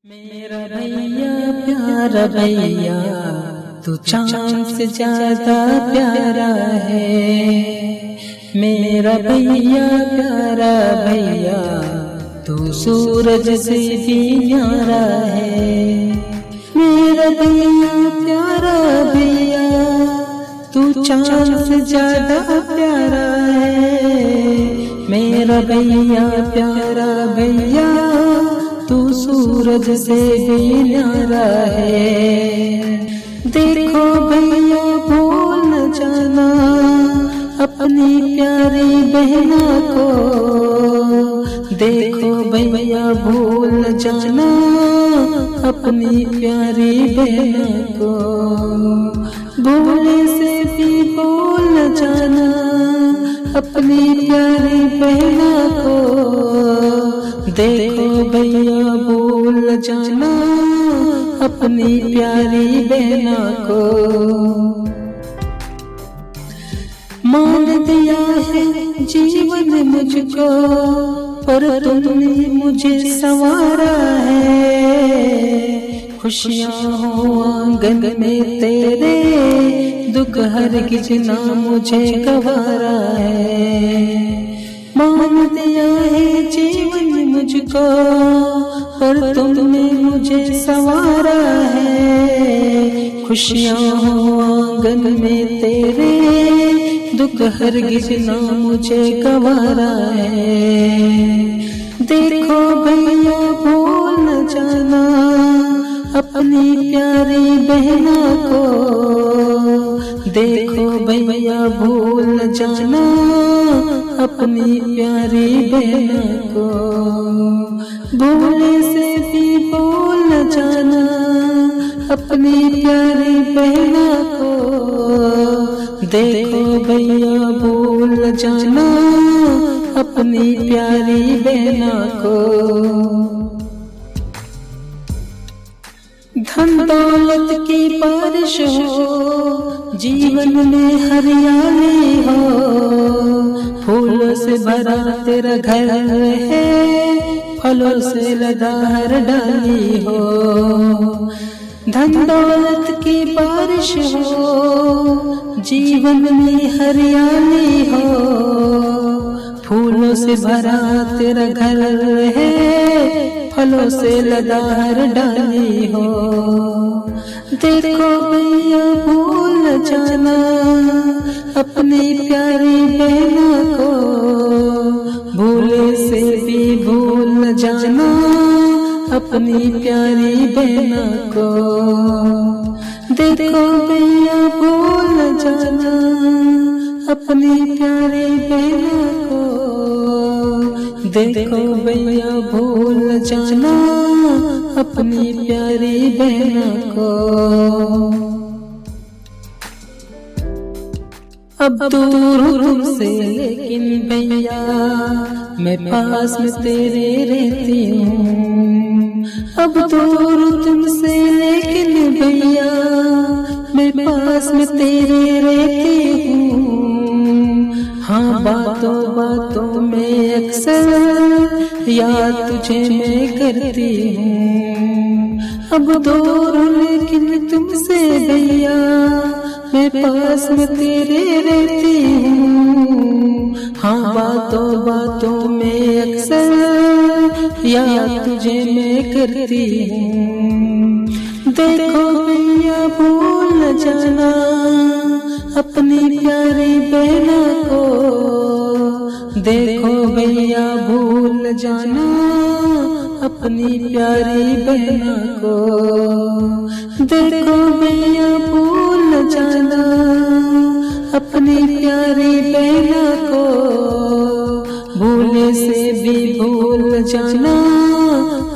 मेरा भैया प्यारा भैया तू चांद से ज्यादा प्यारा है। मेरा भैया प्यारा भैया तू सूरज से भी न्यारा है। मेरा भैया प्यारा भैया तू चांद से ज्यादा प्यारा है। मेरा भैया प्यारा भैया तू सूरज से भी न्यारा है। देखो भैया भूल न जाना अपनी प्यारी बहना को। देखो भैया भूल न जाना अपनी प्यारी बहना को। भूले से भी भूल न जाना अपनी प्यारी बहना को। देखो भैया भूल जाना अपनी प्यारी बहना को। मान दिया है जीवन मुझको पर तुमने मुझे संवारा है। खुशियाँ हो आंगन में तेरे दुख हरगिज ना मुझे गवारा है। मान दिया है जीवन मुझको पर तुमने मुझे संवारा है। खुशियाँ हो आंगन में तेरे दुख हरगिज ना मुझे गवारा है। देखो भैया भूल न जाना अपनी प्यारी बहना को। देखो भैया भूल न जाना अपनी प्यारी बहना को। भूले से भी भूल न जाना अपनी प्यारी बहना को। देखो भैया भूल न जाना अपनी प्यारी बहना को। धन दौलत की बारिश हो जीवन में हरियाली हो। फूलों से भरा तेरा घर है फलों से लदा हर डाली हो। धन दौलत की बारिश हो जीवन में हरियाली हो। फूलों से भरा तेरा घर है फलों से लदा हर डाली हो। देखो भैया भूल न जाना अपनी प्यारी बहना को। भूले से भी भूल न जाना अपनी प्यारी बहना को। देखो भैया भूल न जाना अपनी प्यारी बहना को। देखो भैया भूल न जाना अपनी प्यारी बहना को। अब दूर हूँ तुमसे लेकिन भैया मैं पास में तेरे रहती हूँ। अब दूर हूँ तुमसे लेकिन भैया मैं पास में तेरे रहती हूँ। हाँ बातों बातों में अक्सर याद तुझे मैं करती हूँ। अब दूर लेकिन तुमसे भैया मैं पास में तेरे रहती हूँ। हाँ बातों बातों में अक्सर याद तुझे मैं करती हूँ। देखो भैया भूल न जाना अपनी प्यारी बहना को। देखो भैया भूल न जाना अपनी प्यारी बहना को। देखो भैया भूल न जाना अपनी प्यारी बहना को। भूले से भी भूल न जाना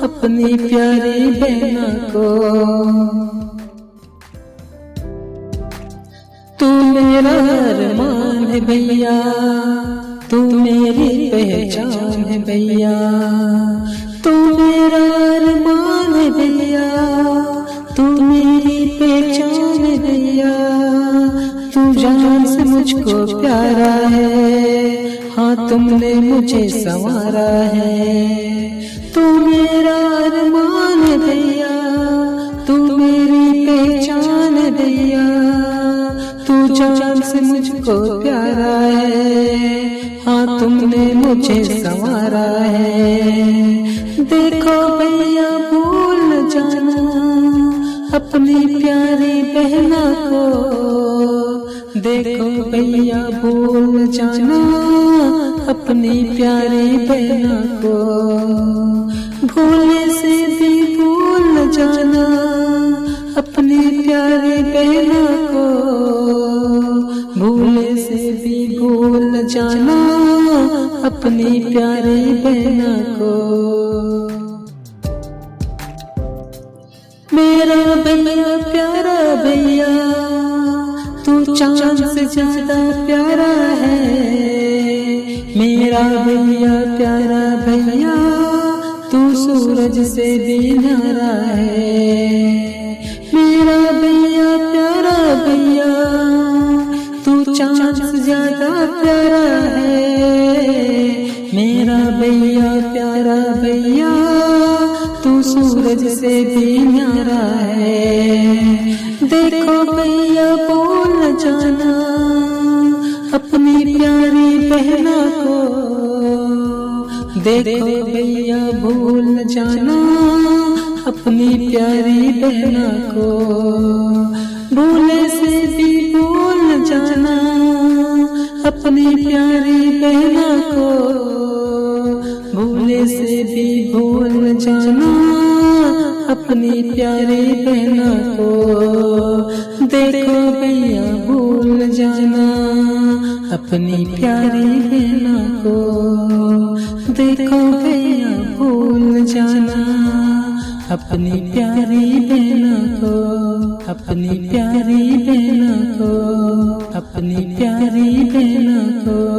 अपनी प्यारी बहना को। तू मेरा अरमान है भैया तू मेरी पहचान है भैया। तू मेरा अरमान है भैया तू मेरी पहचान है भैया। तू जान से मुझको प्यारा है हाँ तुमने मुझे संवारा है। तू मेरा अरमान है मुझको प्यारा है, हाँ तुमने मुझे संवारा है। देखो भैया भूल न जाना अपनी प्यारी बहना को, देखो भैया भूल न जाना अपनी प्यारी बहना को। भूले से भी भूल न जाना अपनी प्यारी बहना को, भूले से भी भूल न जाना अपनी प्यारी बहना को। मेरा भैया प्यारा भैया तू चांद से ज्यादा प्यारा है, मेरा भैया प्यारा भैया तू सूरज से भी न्यारा है। मेरा भैया प्यारा भैया तू चांद से ज्यादा प्यारा है, मेरा भैया प्यारा भैया तू सूरज से भी न्यारा है। देखो भैया भूल न जाना अपनी प्यारी बहना को, देखो भैया भूल न जाना अपनी प्यारी बहना को। भूले से भी भूल न जाना अपनी प्यारी बहना को, भूले से भी भूल न जाना अपनी प्यारी बहना को। देखो भैया भूल न जाना अपनी प्यारी बहना को, देखो भैया भूल न जाना अपनी प्यारी बहना को, अपनी प्यारी बहना को, अपनी प्यारी बहना को।